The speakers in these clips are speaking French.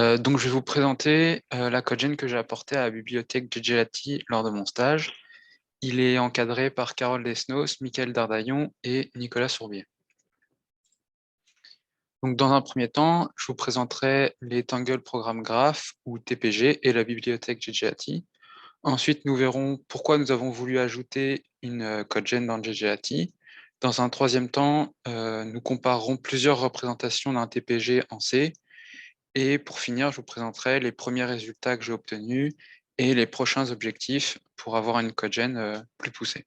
Donc, je vais vous présenter la codegen que j'ai apportée à la bibliothèque GGLATI lors de mon stage. Il est encadré par Carole Desnos, Mickaël Dardaillon et Nicolas Sourbier. Donc, dans un premier temps, je vous présenterai les Tangle Programme Graph ou TPG et la bibliothèque GGLATI. Ensuite, nous verrons pourquoi nous avons voulu ajouter une codegen dans GGLATI. Dans un troisième temps, nous comparerons plusieurs représentations d'un TPG en C. Et pour finir, je vous présenterai les premiers résultats que j'ai obtenus et les prochains objectifs pour avoir une codegen plus poussée.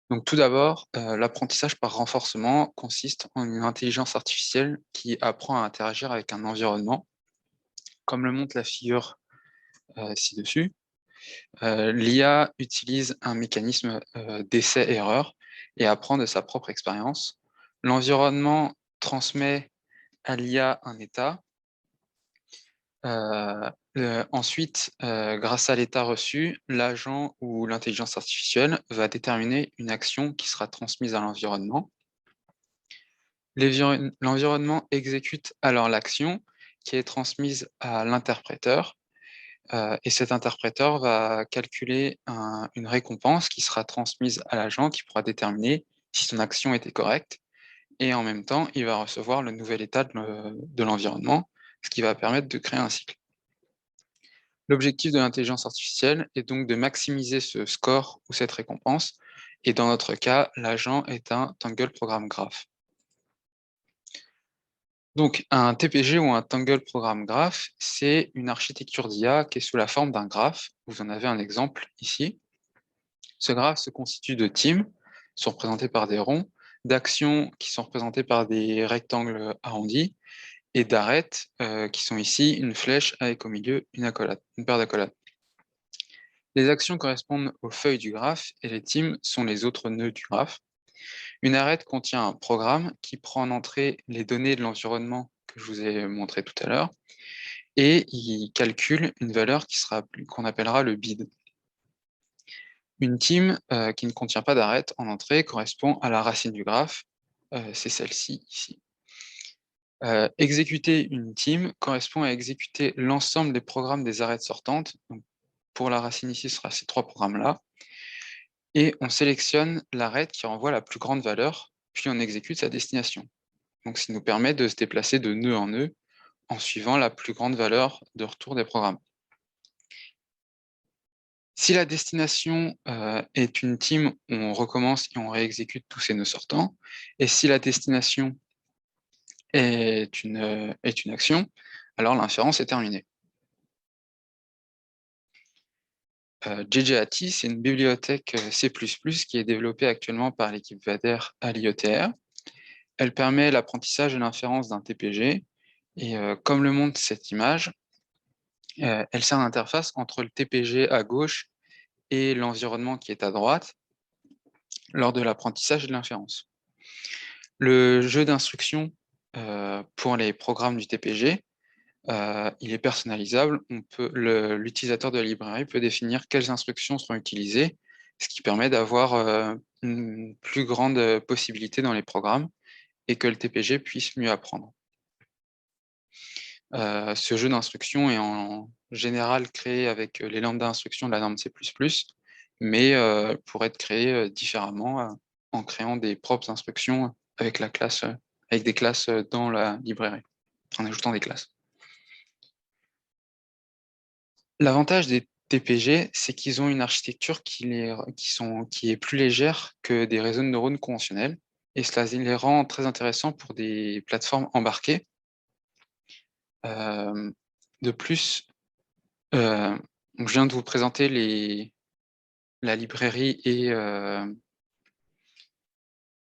Donc tout d'abord, l'apprentissage par renforcement consiste en une intelligence artificielle qui apprend à interagir avec un environnement, comme le montre la figure ci-dessus. L'IA utilise un mécanisme d'essai-erreur et apprend de sa propre expérience. L'environnement transmet à l'IA un état. Ensuite, grâce à l'état reçu, l'agent ou l'intelligence artificielle va déterminer une action qui sera transmise à l'environnement. L'environnement exécute alors l'action qui est transmise à l'interpréteur, et cet interpréteur va calculer une récompense qui sera transmise à l'agent qui pourra déterminer si son action était correcte, et en même temps, il va recevoir le nouvel état de l'environnement, ce qui va permettre de créer un cycle. L'objectif de l'intelligence artificielle est donc de maximiser ce score ou cette récompense, et dans notre cas, l'agent est un Tangle Program Graph. Donc, un TPG ou un Tangle Program Graph, c'est une architecture d'IA qui est sous la forme d'un graphe. Vous en avez un exemple ici. Ce graphe se constitue de teams, sont représentés par des ronds, d'actions qui sont représentées par des rectangles arrondis, et d'arêtes qui sont ici une flèche avec au milieu une paire d'accolades. Les actions correspondent aux feuilles du graphe et les teams sont les autres nœuds du graphe. Une arête contient un programme qui prend en entrée les données de l'environnement que je vous ai montré tout à l'heure et il calcule une valeur qu'on appellera le bid. Une team qui ne contient pas d'arête en entrée correspond à la racine du graphe, c'est celle-ci ici. Exécuter une team correspond à exécuter l'ensemble des programmes des arêtes sortantes. Donc, pour la racine ici, ce sera ces trois programmes-là. Et on sélectionne l'arête qui renvoie la plus grande valeur, puis on exécute sa destination. Donc, ça nous permet de se déplacer de nœud en nœud en suivant la plus grande valeur de retour des programmes. Si la destination est une team, on recommence et on réexécute tous ces nœuds sortants. Et si la destination est une action, alors l'inférence est terminée. GGATI, c'est une bibliothèque C++ qui est développée actuellement par l'équipe VADER à l'IETR. Elle permet l'apprentissage et l'inférence d'un TPG, et comme le montre cette image, elle sert d'interface entre le TPG à gauche et l'environnement qui est à droite lors de l'apprentissage et de l'inférence. Le jeu d'instructions pour les programmes du TPG, il est personnalisable. L'utilisateur de la librairie peut définir quelles instructions seront utilisées, ce qui permet d'avoir une plus grande possibilité dans les programmes et que le TPG puisse mieux apprendre. Ce jeu d'instructions est en général créé avec les lambda instructions de la norme C++, mais pourrait être créé différemment en créant des propres instructions avec avec des classes dans la librairie, en ajoutant des classes. L'avantage des TPG, c'est qu'ils ont une architecture qui est plus légère que des réseaux de neurones conventionnels, et cela les rend très intéressants pour des plateformes embarquées. De plus, donc je viens de vous présenter la librairie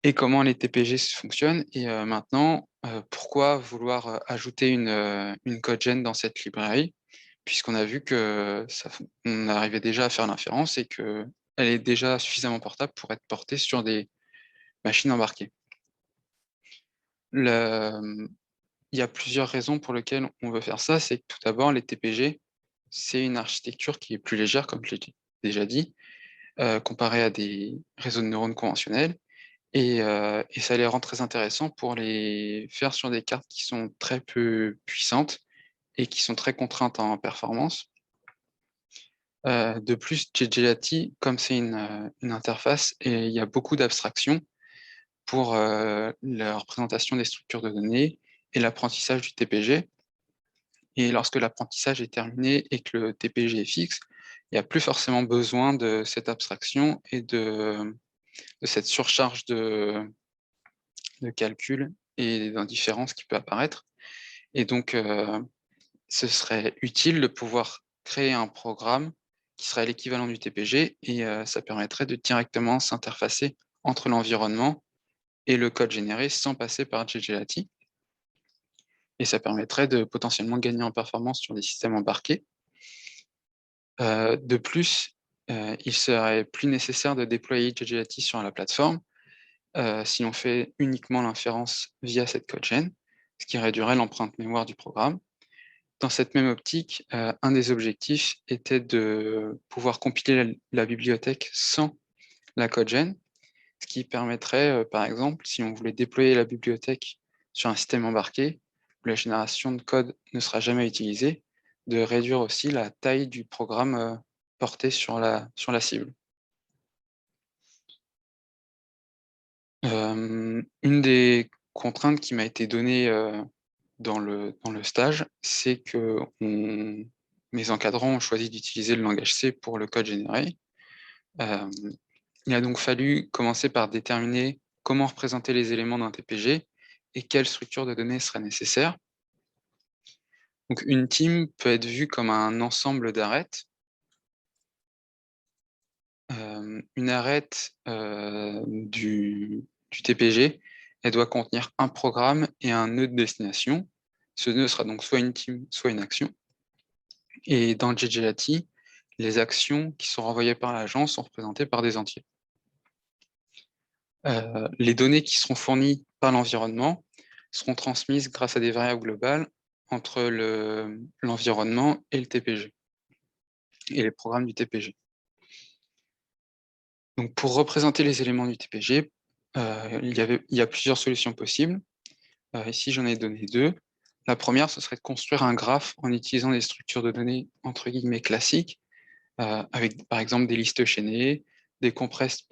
et comment les TPG fonctionnent. Et maintenant, pourquoi vouloir ajouter une codegen dans cette librairie, puisqu'on a vu que on arrivait déjà à faire l'inférence et qu'elle est déjà suffisamment portable pour être portée sur des machines embarquées. Il y a plusieurs raisons pour lesquelles on veut faire ça. C'est que tout d'abord, les TPG, c'est une architecture qui est plus légère, comme je l'ai déjà dit, comparée à des réseaux de neurones conventionnels. et ça les rend très intéressants pour les faire sur des cartes qui sont très peu puissantes et qui sont très contraintes en performance. De plus, JJLati, comme c'est une interface, et il y a beaucoup d'abstractions pour la représentation des structures de données et l'apprentissage du TPG. Et lorsque l'apprentissage est terminé et que le TPG est fixe, il n'y a plus forcément besoin de cette abstraction et de cette surcharge de calcul et d'indifférence qui peut apparaître. Et donc, ce serait utile de pouvoir créer un programme qui serait l'équivalent du TPG et ça permettrait de directement s'interfacer entre l'environnement et le code généré sans passer par JJLati. Et ça permettrait de potentiellement gagner en performance sur des systèmes embarqués. De plus, il serait plus nécessaire de déployer JJLati sur la plateforme si on fait uniquement l'inférence via cette codegen, ce qui réduirait l'empreinte mémoire du programme. Dans cette même optique, un des objectifs était de pouvoir compiler la bibliothèque sans la codegen, ce qui permettrait, par exemple, si on voulait déployer la bibliothèque sur un système embarqué, où la génération de code ne sera jamais utilisée, de réduire aussi la taille du programme porté sur la cible. Une des contraintes qui m'a été donnée dans le stage, c'est que mes encadrants ont choisi d'utiliser le langage C pour le code généré. Il a donc fallu commencer par déterminer comment représenter les éléments d'un TPG et quelle structure de données serait nécessaire. Donc une team peut être vue comme un ensemble d'arêtes. Une arête du TPG, elle doit contenir un programme et un nœud de destination. Ce nœud sera donc soit une team, soit une action. Et dans JJLati, les actions qui sont renvoyées par l'agent sont représentées par des entiers. Les données qui seront fournies par l'environnement seront transmises grâce à des variables globales entre l'environnement et le TPG, et les programmes du TPG. Donc pour représenter les éléments du TPG, il y a plusieurs solutions possibles. Ici, j'en ai donné deux. La première, ce serait de construire un graphe en utilisant des structures de données entre guillemets classiques, avec par exemple des listes chaînées, des compressed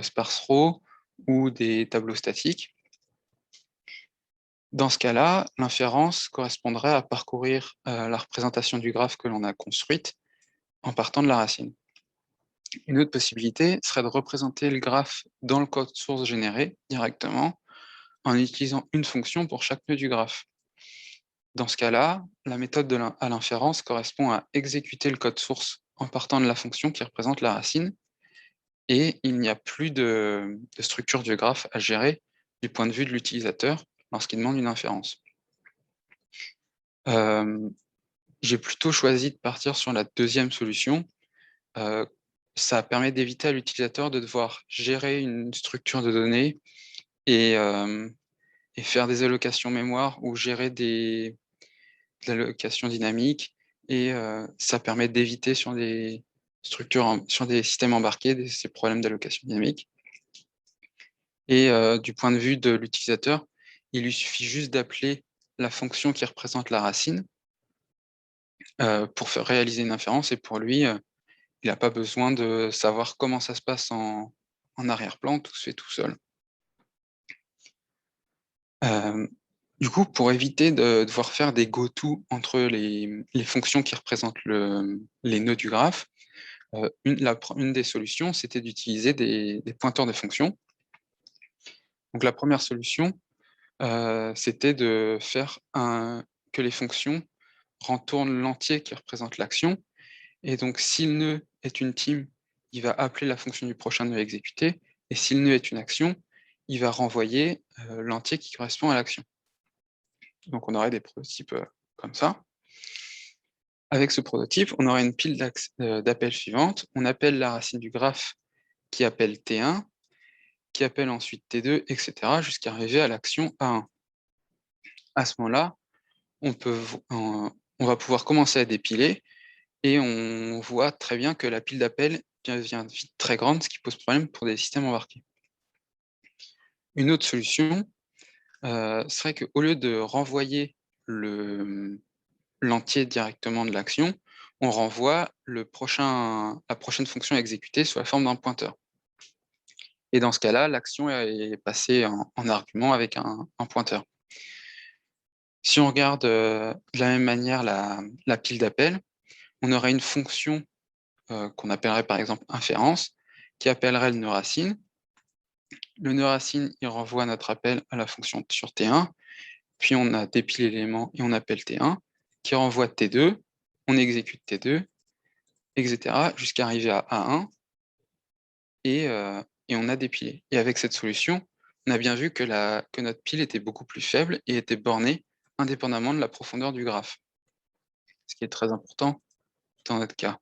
sparse row ou des tableaux statiques. Dans ce cas-là, l'inférence correspondrait à parcourir la représentation du graphe que l'on a construite en partant de la racine. Une autre possibilité serait de représenter le graphe dans le code source généré directement en utilisant une fonction pour chaque nœud du graphe. Dans ce cas-là, la méthode à l'inférence correspond à exécuter le code source en partant de la fonction qui représente la racine, et il n'y a plus de structure du graphe à gérer du point de vue de l'utilisateur lorsqu'il demande une inférence. J'ai plutôt choisi de partir sur la deuxième solution. Ça permet d'éviter à l'utilisateur de devoir gérer une structure de données et faire des allocations mémoire ou gérer de l'allocation dynamique. Et ça permet d'éviter sur des structures, sur des systèmes embarqués, ces problèmes d'allocation dynamique. Et du point de vue de l'utilisateur, il lui suffit juste d'appeler la fonction qui représente la racine pour faire réaliser une inférence. Et pour lui, il n'a pas besoin de savoir comment ça se passe en arrière-plan, tout se fait tout seul. Du coup, pour éviter de devoir faire des go-to entre les fonctions qui représentent les nœuds du graphe, une des solutions, c'était d'utiliser des pointeurs de fonctions. Donc la première solution, c'était de faire que les fonctions retournent l'entier qui représente l'action. Et donc, si le nœud est une team, il va appeler la fonction du prochain nœud exécuté. Et si le nœud est une action, il va renvoyer l'entier qui correspond à l'action. Donc, on aurait des prototypes comme ça. Avec ce prototype, on aurait une pile d'appels suivantes. On appelle la racine du graphe qui appelle T1, qui appelle ensuite T2, etc., jusqu'à arriver à l'action A1. À ce moment-là, on va pouvoir commencer à dépiler et on voit très bien que la pile d'appels devient vite très grande, ce qui pose problème pour des systèmes embarqués. Une autre solution serait qu'au lieu de renvoyer l'entier directement de l'action, on renvoie la prochaine fonction à exécuter sous la forme d'un pointeur. Et dans ce cas-là, l'action est passée en argument avec un pointeur. Si on regarde de la même manière la pile d'appel, on aurait une fonction qu'on appellerait par exemple inférence, qui appellerait le nœud racine. Le nœud racine, il renvoie notre appel à la fonction sur T1, puis on a dépilé l'élément et on appelle T1, qui renvoie T2, on exécute T2, etc., jusqu'à arriver à A1, et on a dépilé. Et avec cette solution, on a bien vu que notre pile était beaucoup plus faible et était bornée indépendamment de la profondeur du graphe, ce qui est très important dans notre cas.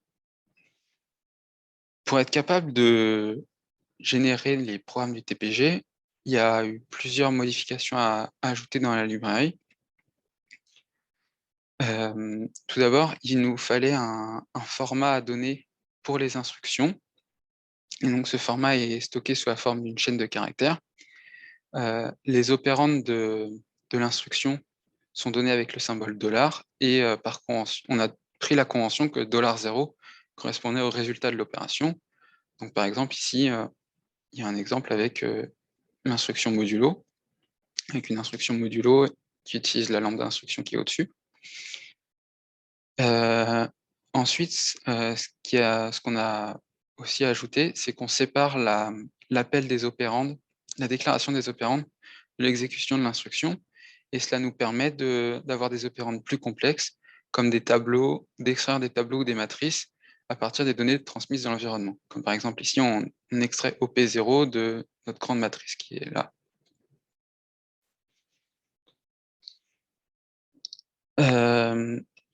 Pour être capable de générer les programmes du TPG, il y a eu plusieurs modifications à ajouter dans la librairie. Tout d'abord, il nous fallait un format à donner pour les instructions. Et donc, ce format est stocké sous la forme d'une chaîne de caractères. Les opérandes de l'instruction sont données avec le symbole $, et par convention, on a pris la convention que $0 correspondait au résultat de l'opération. Donc, par exemple, ici, il y a un exemple avec l'instruction modulo, avec une instruction modulo qui utilise la lambda d'instruction qui est au-dessus. Ensuite, ce qu'on a aussi ajouté, c'est qu'on sépare l'appel des opérandes, la déclaration des opérandes de l'exécution de l'instruction, et cela nous permet d'avoir des opérandes plus complexes, comme d'extraire des tableaux ou des matrices à partir des données transmises dans l'environnement. Comme par exemple ici, on extrait OP0 de notre grande matrice qui est là.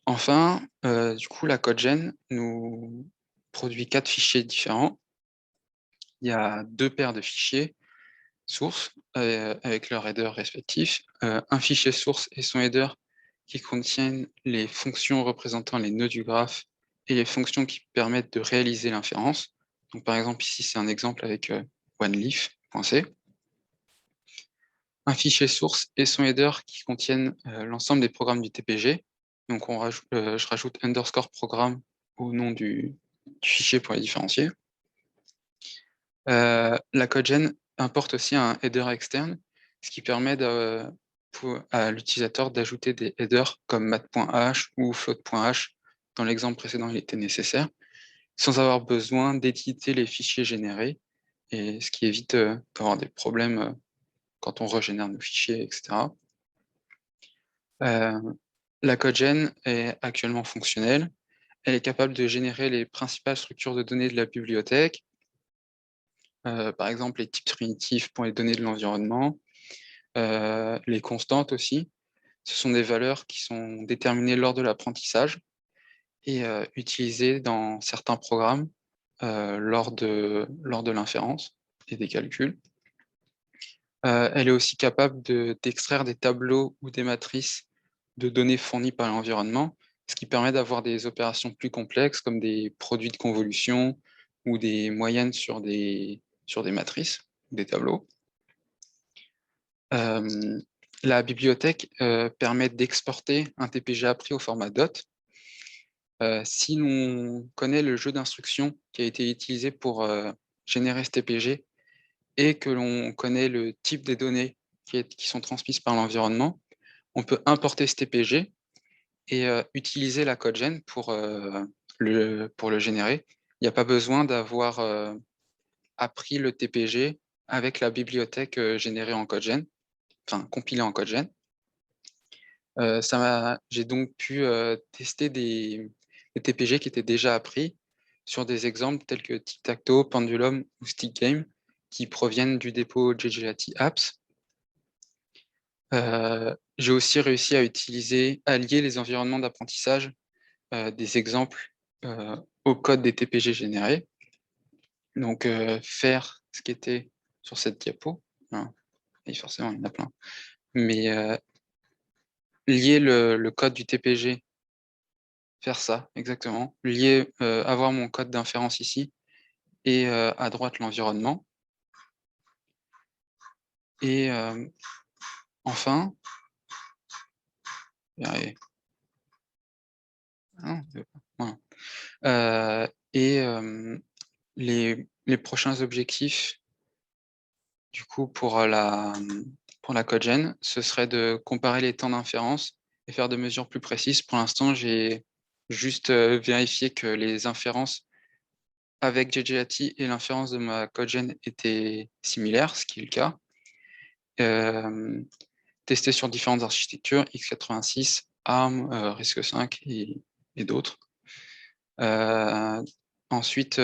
Enfin, du coup, la CodeGen nous produit 4 fichiers différents. Il y a 2 paires de fichiers sources avec leurs headers respectifs. Un fichier source et son header qui contiennent les fonctions représentant les nœuds du graphe et les fonctions qui permettent de réaliser l'inférence. Donc, par exemple, ici, c'est un exemple avec oneleaf.c. Un fichier source et son header qui contiennent l'ensemble des programmes du TPG. Donc je rajoute underscore programme au nom du fichier pour les différencier. La CodeGen importe aussi un header externe, ce qui permet à l'utilisateur d'ajouter des headers comme math.h ou float.h. Dans l'exemple précédent, il était nécessaire, sans avoir besoin d'éditer les fichiers générés, et ce qui évite d'avoir des problèmes quand on régénère nos fichiers, etc. La CodeGen est actuellement fonctionnelle. Elle est capable de générer les principales structures de données de la bibliothèque, par exemple les types primitifs pour les données de l'environnement, les constantes aussi. Ce sont des valeurs qui sont déterminées lors de l'apprentissage et utilisées dans certains programmes lors de l'inférence et des calculs. Elle est aussi capable d'extraire des tableaux ou des matrices de données fournies par l'environnement, ce qui permet d'avoir des opérations plus complexes comme des produits de convolution ou des moyennes sur des matrices, des tableaux. La bibliothèque permet d'exporter un TPG appris au format DOT. Si l'on connaît le jeu d'instructions qui a été utilisé pour générer ce TPG et que l'on connaît le type des données qui sont transmises par l'environnement, on peut importer ce TPG et utiliser la CodeGen pour le générer. Il n'y a pas besoin d'avoir appris le TPG avec la bibliothèque générée en CodeGen, enfin compilée en CodeGen. J'ai donc pu tester des TPG qui étaient déjà appris sur des exemples tels que Tic-Tac-Toe, Pendulum ou Stick Game qui proviennent du dépôt JGLati Apps. J'ai aussi réussi à lier les environnements d'apprentissage des exemples au code des TPG générés. Donc, faire ce qui était sur cette diapo. Hein, et forcément, il y en a plein. Mais lier le code du TPG, faire ça, exactement. Avoir mon code d'inférence ici et à droite l'environnement. Et enfin, voilà. Et les prochains objectifs, du coup, pour la CodeGen, ce serait de comparer les temps d'inférence et faire des mesures plus précises. Pour l'instant, j'ai juste vérifié que les inférences avec JJAT et l'inférence de ma CodeGen étaient similaires, ce qui est le cas. Tester sur différentes architectures, x86, ARM, RISC-V et d'autres. Ensuite,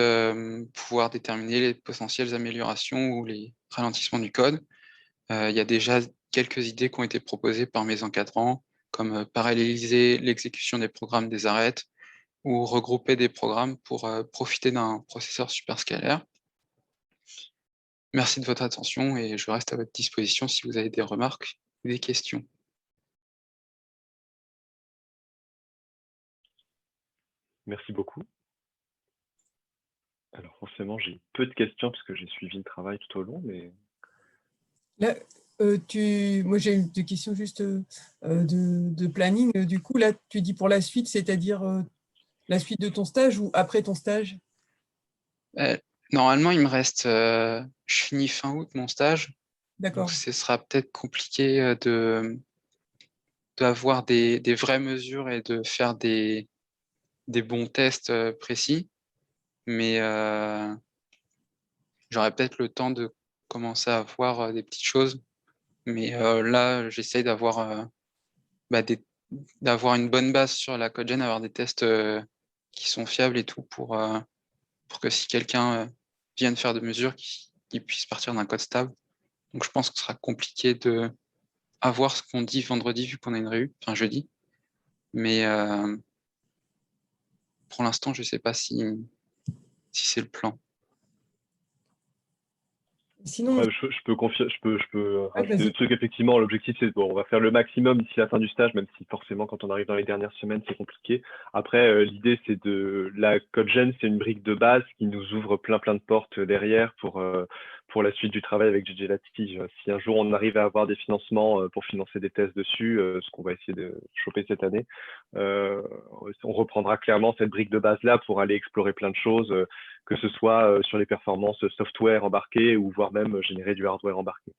pouvoir déterminer les potentielles améliorations ou les ralentissements du code. Il y a déjà quelques idées qui ont été proposées par mes encadrants, comme paralléliser l'exécution des programmes des arêtes ou regrouper des programmes pour profiter d'un processeur superscalaire. Merci de votre attention et je reste à votre disposition si vous avez des remarques ou des questions. Merci beaucoup. Alors forcément, j'ai peu de questions parce que j'ai suivi le travail tout au long, mais... Là, moi, j'ai des questions juste de planning. Du coup, là, tu dis pour la suite, c'est-à-dire la suite de ton stage ou après ton stage? Normalement, il me reste... je finis fin août mon stage. Donc, D'accord. ce sera peut-être compliqué d'avoir des vraies mesures et de faire des bons tests précis. Mais j'aurai peut-être le temps de commencer à voir des petites choses. Mais là, j'essaye d'avoir une bonne base sur la CodeGen, avoir des tests qui sont fiables et tout pour que si quelqu'un vient de faire des mesures, qu'il puisse partir d'un code stable. Donc je pense que ce sera compliqué de avoir ce qu'on dit vendredi vu qu'on a une réu, enfin jeudi. Mais pour l'instant, je ne sais pas si c'est le plan. Sinon, je peux ouais, rajouter des trucs. Effectivement, l'objectif, c'est bon, on va faire le maximum d'ici la fin du stage, même si forcément, quand on arrive dans les dernières semaines, c'est compliqué. Après, l'idée, c'est la CodeGen, c'est une brique de base qui nous ouvre plein de portes derrière pour la suite du travail avec JJ Latifi. Si un jour on arrive à avoir des financements pour financer des tests dessus, ce qu'on va essayer de choper cette année, on reprendra clairement cette brique de base-là pour aller explorer plein de choses, que ce soit sur les performances software embarquées ou voire même générer du hardware embarqué.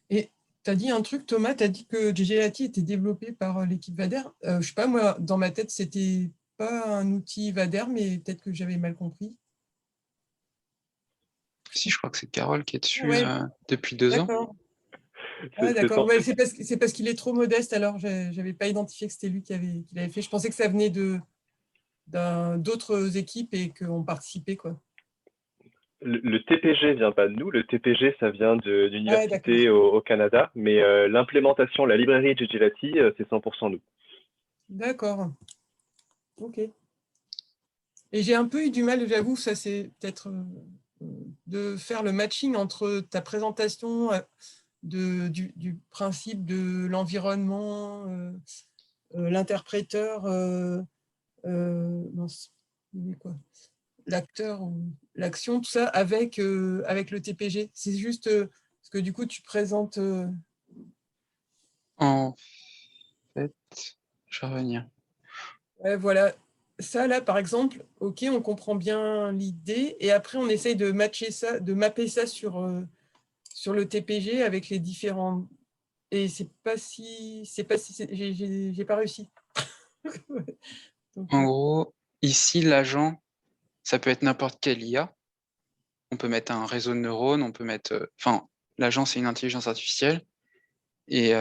et tu as dit un truc, Thomas, tu as dit que JGLati était développé par l'équipe Vader. Je ne sais pas, moi, dans ma tête, c'était pas un outil Vader, mais peut-être que j'avais mal compris. Si, je crois que c'est Carole qui est dessus Ouais, depuis 2 ans. d'accord. Ah, d'accord. Ouais, c'est parce qu'il est trop modeste, alors je n'avais pas identifié que c'était lui qui l'avait fait. Je pensais que ça venait d'autres équipes et qu'on participait, quoi. Le TPG vient pas de nous. Le TPG, ça vient d'une Ouais, université d'accord. au Canada, mais l'implémentation, la librairie JJ Lati, c'est 100% nous. D'accord. OK. Et j'ai un peu eu du mal, j'avoue, ça c'est peut-être de faire le matching entre ta présentation du principe de l'environnement, l'interpréteur, l'acteur ou l'action, tout ça, avec le TPG. C'est juste parce que du coup, tu présentes... En fait, je vais revenir. Ouais, voilà. Ça, là, par exemple, OK, on comprend bien l'idée. Et après, on essaye de matcher ça, de mapper ça sur le TPG avec les différents... Et c'est pas si... J'ai pas réussi. Donc, En gros, ici, l'agent, ça peut être n'importe quelle IA. On peut mettre un réseau de neurones, on peut mettre... Enfin, l'agent, c'est une intelligence artificielle. Et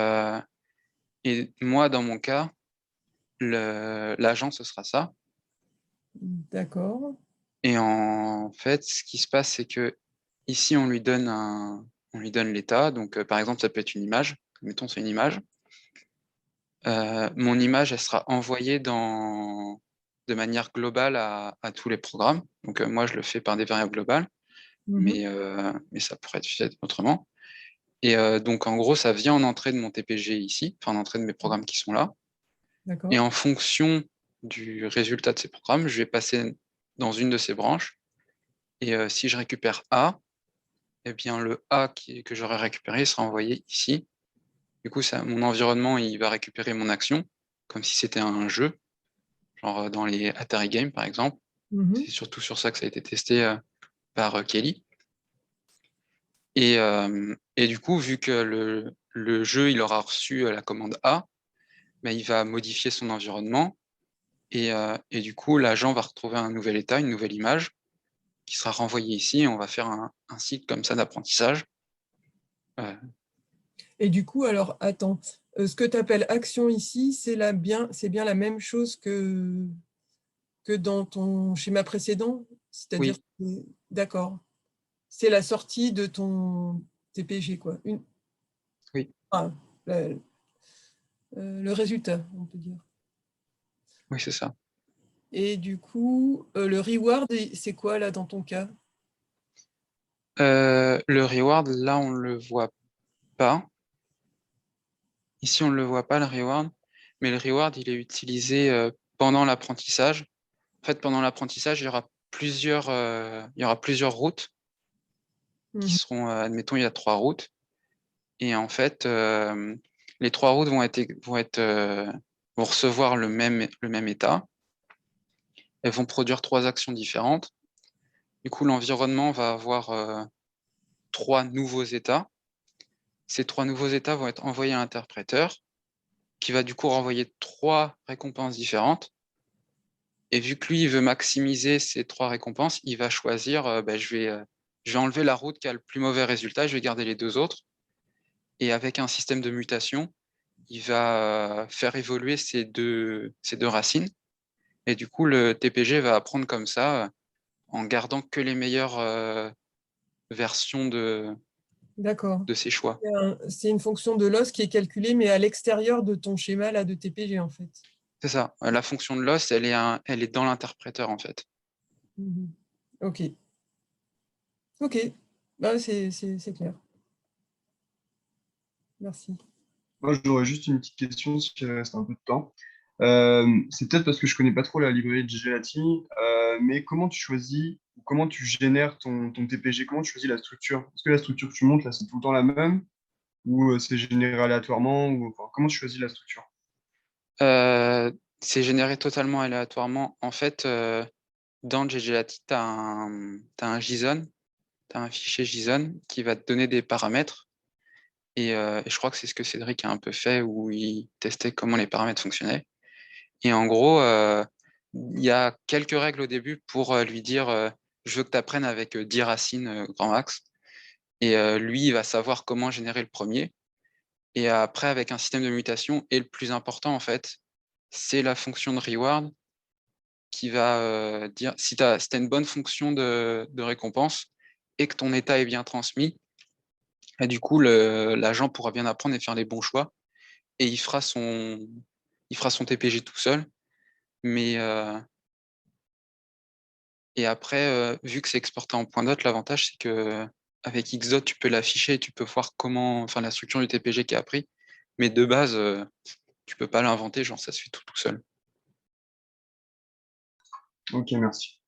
moi, dans mon cas, l'agent, ce sera ça. d'accord. Et en fait, ce qui se passe, c'est que ici, on lui donne l'état. Donc, par exemple, ça peut être une image. Mettons, c'est une image. Mon image, elle sera envoyée de manière globale à tous les programmes. Donc, moi, je le fais par des variables globales, mais ça pourrait être fait autrement. Et donc, en gros, ça vient en entrée de mon TPG ici, enfin, en entrée de mes programmes qui sont là. Et en fonction du résultat de ces programmes, je vais passer dans une de ces branches. Et si je récupère A, eh bien, le A que j'aurais récupéré sera envoyé ici. Du coup, mon environnement, il va récupérer mon action, comme si c'était un jeu, genre dans les Atari Games, par exemple. Mhm. C'est surtout sur ça que ça a été testé par Kelly. Et du coup, vu que le jeu, il aura reçu la commande A, ben, il va modifier son environnement. Et du coup, l'agent va retrouver un nouvel état, une nouvelle image, qui sera renvoyée ici. Et on va faire un cycle comme ça d'apprentissage. Et du coup, alors, attends, ce que tu appelles action ici, c'est bien la même chose que dans ton schéma précédent? C'est-à-dire, Oui, d'accord, c'est la sortie de ton TPG, quoi. oui, Ah, le, le résultat, on peut dire. oui, c'est ça. Et du coup, le reward, c'est quoi là dans ton cas? Le reward, là, on ne le voit pas. Ici, on ne le voit pas, le reward. Mais le reward, il est utilisé pendant l'apprentissage. En fait, pendant l'apprentissage, il y aura plusieurs routes qui Mhm. seront, admettons, il y a 3 routes. Et en fait, les 3 routes vont recevoir le même état. Elles vont produire 3 actions différentes. Du coup, l'environnement va avoir 3 nouveaux états. Ces 3 nouveaux états vont être envoyés à l'interpréteur, qui va du coup renvoyer 3 récompenses différentes. Et vu que lui, il veut maximiser ces 3 récompenses, il va choisir, je vais enlever la route qui a le plus mauvais résultat, je vais garder les 2 autres. Et avec un système de mutation, il va faire évoluer ces deux racines. Et du coup, le TPG va apprendre comme ça, en gardant que les meilleures versions D'accord. de ses choix. C'est une fonction de loss qui est calculée, mais à l'extérieur de ton schéma là, de TPG, en fait. C'est ça. La fonction de loss, elle est dans l'interpréteur, en fait. Mhm. OK. OK. Bah, c'est clair. Merci. Moi, j'aurais juste une petite question s'il reste un peu de temps. C'est peut-être parce que je connais pas trop la librairie de Gelati, mais comment tu choisis, ou comment tu génères ton TPG? Comment tu choisis la structure? Est-ce que la structure que tu montes, là, c'est tout le temps la même? Ou c'est généré aléatoirement? Ou, enfin, comment tu choisis la structure? Euh, c'est généré totalement aléatoirement. En fait, dans ggLati, t'as un JSON, tu as un fichier JSON qui va te donner des paramètres. Et je crois que c'est ce que Cédric a un peu fait, où il testait comment les paramètres fonctionnaient. Et en gros, il y a quelques règles au début pour lui dire je veux que tu apprennes avec 10 racines grand max. Et lui, il va savoir comment générer le premier. Et après, avec un système de mutation, et le plus important, en fait, c'est la fonction de reward qui va dire si tu as une bonne fonction de récompense et que ton état est bien transmis, et du coup, l'agent pourra bien apprendre et faire les bons choix. Et il fera son TPG tout seul. Mais et après, vu que c'est exporté en point dot, l'avantage c'est que avec Xdot, tu peux l'afficher et tu peux voir enfin la structure du TPG qui est appris. Mais de base, tu peux pas l'inventer, genre ça se fait tout seul. Ok, merci.